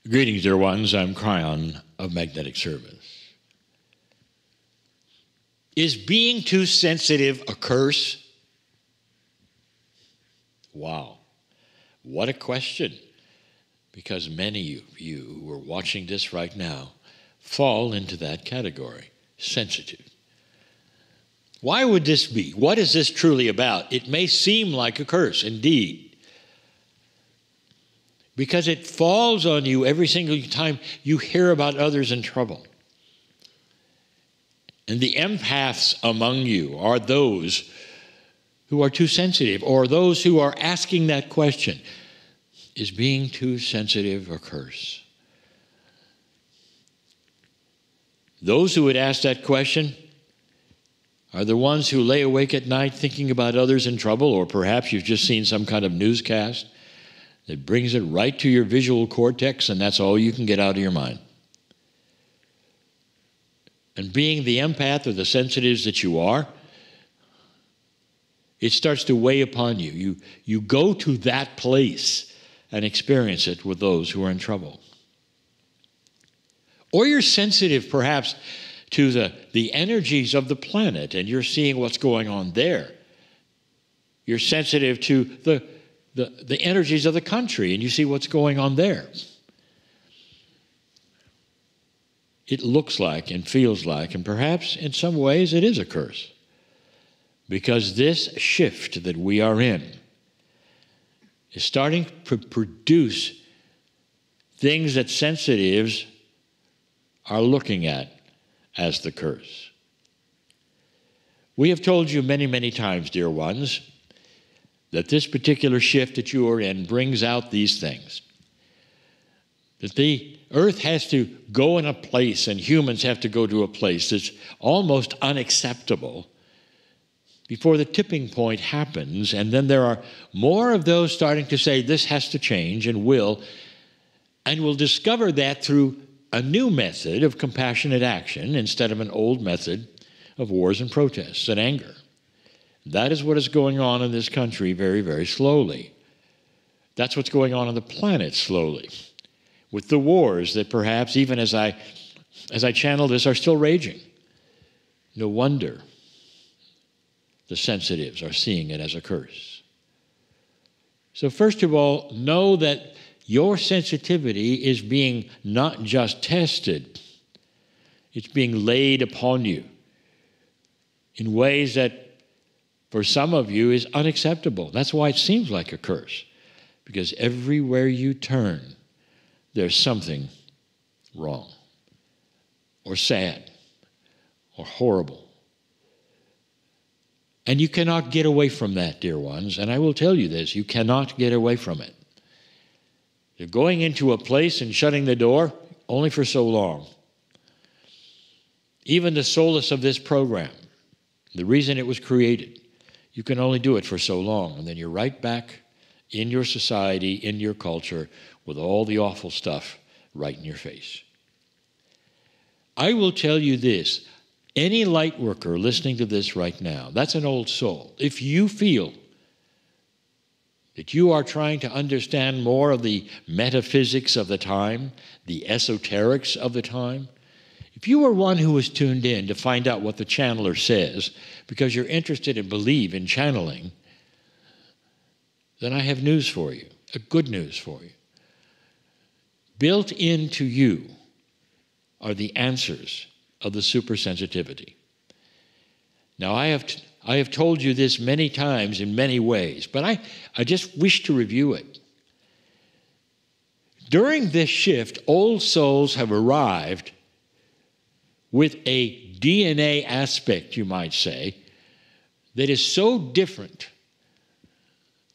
Greetings, dear ones. I'm Kryon of Magnetic Service. Is being too sensitive a curse? Wow. What a question. Because many of you who are watching this right now fall into that category, sensitive. Why would this be? What is this truly about? It may seem like a curse, indeed. Because it falls on you every single time you hear about others in trouble. And the empaths among you are those who are too sensitive, or those who are asking that question, is being too sensitive a curse? Those who would ask that question are the ones who lay awake at night thinking about others in trouble, or perhaps you've just seen some kind of newscast that brings it right to your visual cortex, and that's all you can get out of your mind. And being the empath or the sensitives that you are, it starts to weigh upon you. You go to that place and experience it with those who are in trouble. Or you're sensitive perhaps to the energies of the planet, and you're seeing what's going on there. You're sensitive to the energies of the country, and you see what's going on there. It looks like and feels like, and perhaps in some ways it is a curse. Because this shift that we are in is starting to produce things that sensitives are looking at as the curse. We have told you many, many times, dear ones, that this particular shift that you are in brings out these things. That the earth has to go in a place, and humans have to go to a place that's almost unacceptable before the tipping point happens. And then there are more of those starting to say this has to change, and will. And we'll discover that through a new method of compassionate action instead of an old method of wars and protests and anger. That is what is going on in this country very, very slowly. That's what's going on the planet slowly, with the wars that perhaps even as I channel this are still raging. No wonder the sensitives are seeing it as a curse. So first of all, know that your sensitivity is being not just tested, it's being laid upon you in ways that for some of you is unacceptable. That's why it seems like a curse, because everywhere you turn, there's something wrong, or sad, or horrible. And you cannot get away from that, dear ones. And I will tell you this, you cannot get away from it. You're going into a place and shutting the door only for so long. Even the solace of this program, the reason it was created, you can only do it for so long. And then you're right back in your society, in your culture, with all the awful stuff right in your face. I will tell you this, any light worker listening to this right now, that's an old soul. If you feel that you are trying to understand more of the metaphysics of the time, the esoterics of the time, if you are one who is tuned in to find out what the channeler says because you're interested and believe in channeling, then I have news for you, a good news for you. Built into you are the answers of the supersensitivity. Now, I have told you this many times in many ways, but I just wish to review it. During this shift, old souls have arrived with a DNA aspect, you might say, that is so different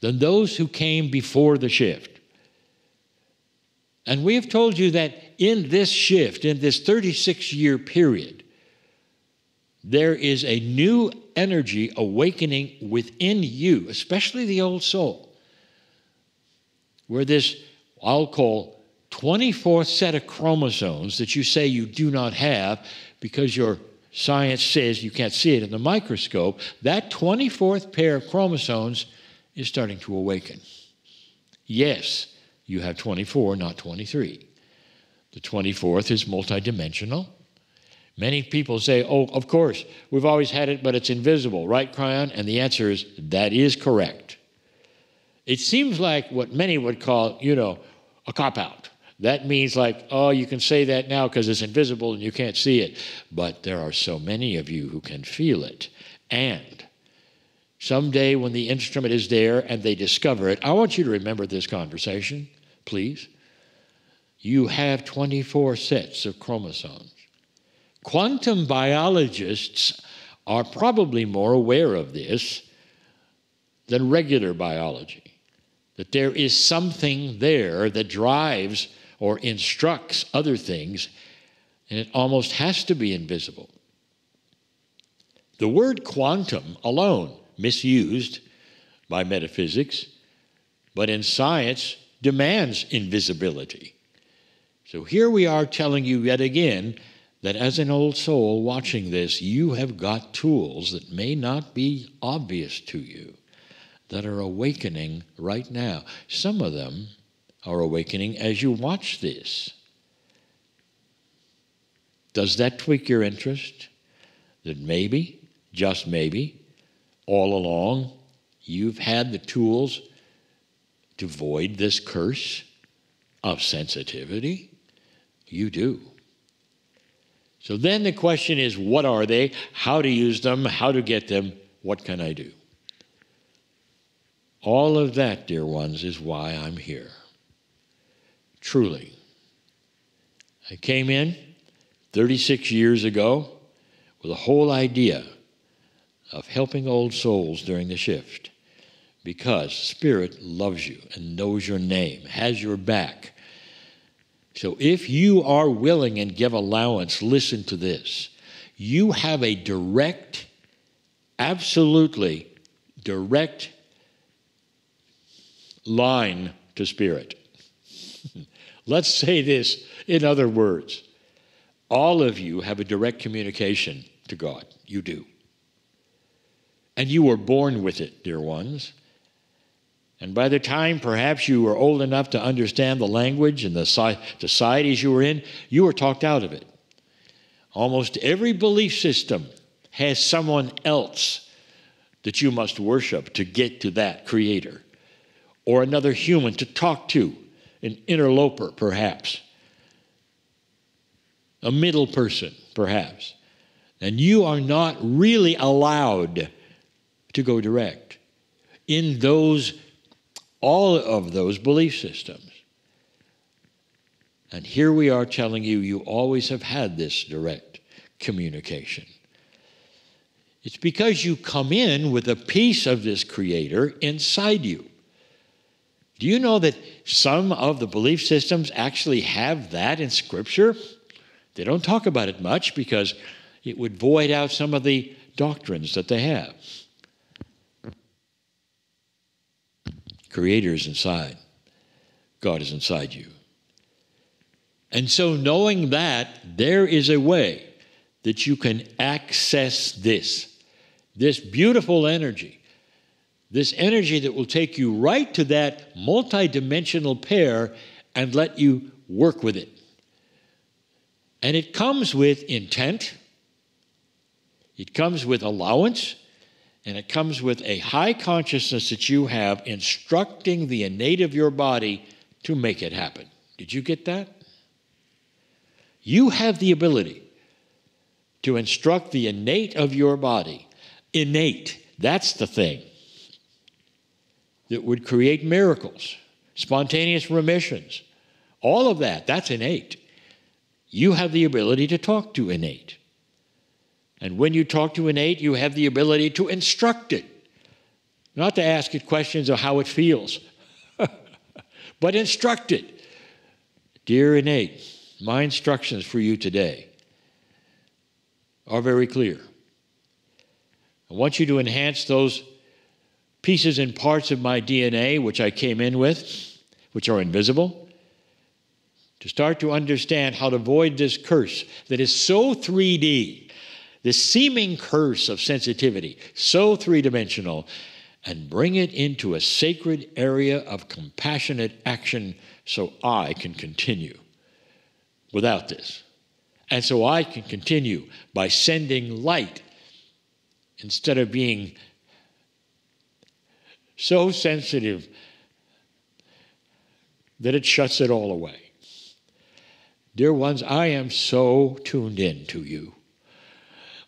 than those who came before the shift. And we have told you that in this shift, in this 36-year period, there is a new energy awakening within you, especially the old soul, where this, I'll call, 24th set of chromosomes that you say you do not have because your science says you can't see it in the microscope, that 24th pair of chromosomes is starting to awaken. Yes, you have 24, not 23. The 24th is multidimensional. Many people say, oh, of course, we've always had it, but it's invisible, right, Kryon? And the answer is, that is correct. It seems like what many would call, a cop-out. That means like, oh, you can say that now because it's invisible and you can't see it. But there are so many of you who can feel it. And someday when the instrument is there and they discover it, I want you to remember this conversation, please. You have 24 sets of chromosomes. Quantum biologists are probably more aware of this than regular biology, that there is something there that drives or instructs other things, and it almost has to be invisible. The word quantum alone, misused by metaphysics, but in science demands invisibility. So here we are telling you yet again that as an old soul watching this, you have got tools that may not be obvious to you that are awakening right now. Some of them are awakening as you watch this. Does that tweak your interest? That maybe, just maybe, all along you've had the tools to void this curse of sensitivity? You do. So then the question is, what are they? How to use them? How to get them? What can I do? All of that, dear ones, is why I'm here. Truly. I came in 36 years ago with a whole idea of helping old souls during the shift, because Spirit loves you and knows your name, has your back. So if you are willing and give allowance, listen to this. You have a direct, absolutely direct line to Spirit. Let's say this in other words. All of you have a direct communication to God. You do. And you were born with it, dear ones. And by the time perhaps you were old enough to understand the language and the societies you were in, you were talked out of it. Almost every belief system has someone else that you must worship to get to that creator, or another human to talk to, an interloper perhaps, a middle person perhaps. And you are not really allowed to go direct in all of those belief systems. And here we are telling you, you always have had this direct communication. It's because you come in with a piece of this creator inside you. Do you know that some of the belief systems actually have that in Scripture? They don't talk about it much because it would void out some of the doctrines that they have. Creator is inside. God is inside you. And so knowing that, there is a way that you can access this beautiful energy, this energy that will take you right to that multidimensional pair and let you work with it. And it comes with intent, it comes with allowance, and it comes with a high consciousness that you have instructing the innate of your body to make it happen. Did you get that? You have the ability to instruct the innate of your body. Innate, that's the thing that would create miracles, spontaneous remissions. All of that, that's innate. You have the ability to talk to innate. And when you talk to innate, you have the ability to instruct it. Not to ask it questions of how it feels, but instruct it. Dear innate, my instructions for you today are very clear. I want you to enhance those pieces and parts of my DNA, which I came in with, which are invisible, to start to understand how to avoid this curse that is so 3D, this seeming curse of sensitivity, so three-dimensional, and bring it into a sacred area of compassionate action so I can continue without this. And so I can continue by sending light instead of being so sensitive that it shuts it all away. Dear ones, I am so tuned in to you.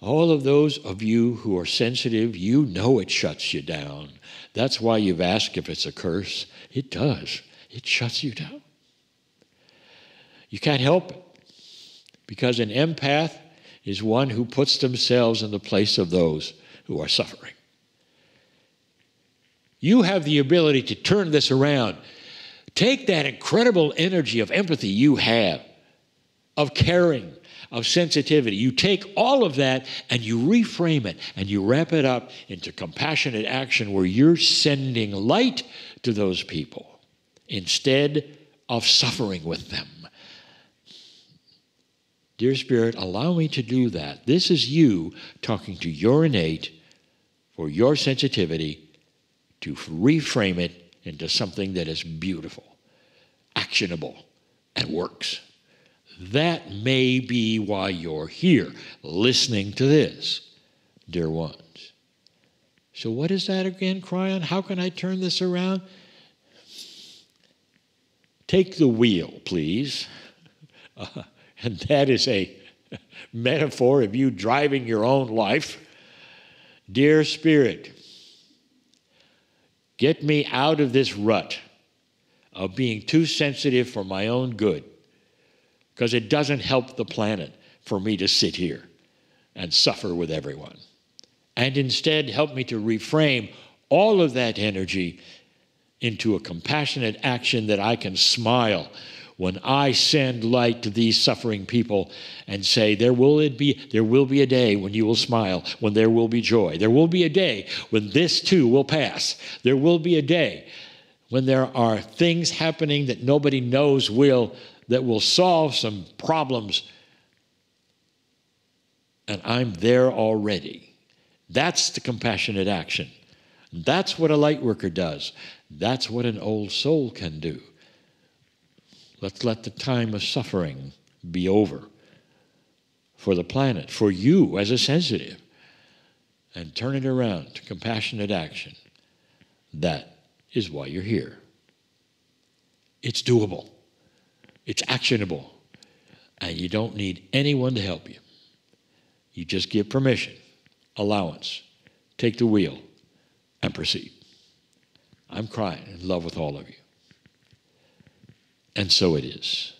All of those of you who are sensitive, you know it shuts you down. That's why you've asked if it's a curse. It does. It shuts you down. You can't help it, because an empath is one who puts themselves in the place of those who are suffering. You have the ability to turn this around. Take that incredible energy of empathy you have, of caring, of sensitivity. You take all of that and you reframe it and you wrap it up into compassionate action where you're sending light to those people instead of suffering with them. Dear Spirit, allow me to do that. This is you talking to your innate for your sensitivity to reframe it into something that is beautiful, actionable, and works. That may be why you're here, listening to this, dear ones. So what is that again, Kryon? How can I turn this around? Take the wheel, please. And that is a metaphor of you driving your own life. Dear Spirit, get me out of this rut of being too sensitive for my own good, because it doesn't help the planet for me to sit here and suffer with everyone. And instead, help me to reframe all of that energy into a compassionate action that I can smile when I send light to these suffering people and say, there will be a day when you will smile, when there will be joy. There will be a day when this too will pass. There will be a day when there are things happening that nobody knows that will solve some problems, and I'm there already. That's the compassionate action. That's what a light worker does. That's what an old soul can do. Let's let the time of suffering be over for the planet, for you as a sensitive, and turn it around to compassionate action. That is why you're here. It's doable. It's actionable. And you don't need anyone to help you. You just give permission, allowance, take the wheel, and proceed. I'm crying in love with all of you. And so it is.